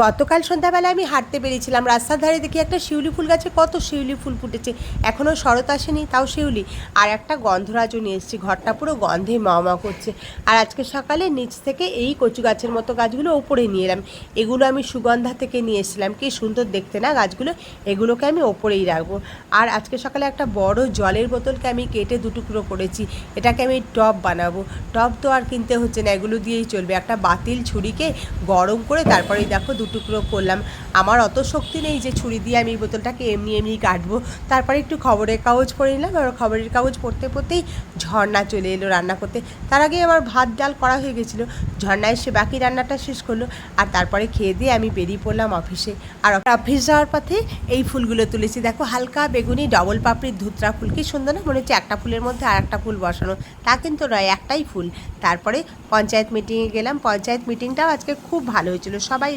গতকাল সন্ধ্যাবেলায় আমি হাঁটতে বেরিয়েছিলাম, রাস্তার ধারে দেখি একটা শিউলি ফুল গাছে কত শিউলি ফুল ফুটেছে, এখনও শরৎ আসেনি তাও শিউলি। আর একটা গন্ধরাজও নিয়ে এসেছি, ঘরটা পুরো গন্ধে মামা করছে। আর আজকে সকালে নিচ থেকে এই কচু গাছের মতো গাছগুলো ওপরে নিয়ে এলাম। এগুলো আমি সুগন্ধা থেকে নিয়ে এসেছিলাম, কি সুন্দর দেখতে না গাছগুলো। এগুলোকে আমি ওপরেই রাখবো। আর আজকে সকালে একটা বড় জলের বোতলকে আমি কেটে দুটুকরো করেছি, এটাকে আমি টব বানাবো। টব তো আর কিনতে হচ্ছে না, এগুলো দিয়েই চলবে। একটা বাতিল ছুরিকে গরম করে তারপরেই দেখো দুটুকরো করলাম। আমার অত শক্তি নেই যে ছুরি দিয়ে আমি এই বোতলটাকে এমনি কাটবো। তারপরে একটু খবরের কাগজ পড়ে নিলাম, আর খবরের কাগজ পড়তে পড়তেই ঝর্ণা চলে এলো রান্না করতে। তার আগে আমার ভাত ডাল করা হয়ে গেছিলো, ঝর্ণা এসে বাকি রান্নাটা শেষ করলো। আর তারপরে খেয়ে দিয়ে আমি বেরিয়ে পড়লাম অফিসে। আর অফিস যাওয়ার পথে এই ফুলগুলো তুলেছি, দেখো হালকা বেগুনি ডবল পাপড়ির ধুতরা ফুল, কি সুন্দর না, মনে হচ্ছে একটা ফুলের মধ্যে আর একটা ফুল বসানো। তা কিন্তু নয়, একটাই ফুল। তারপরে পঞ্চায়েত মিটিংয়ে গেলাম, পঞ্চায়েত মিটিংটাও আজকে খুব ভালো হয়েছিল, সবাই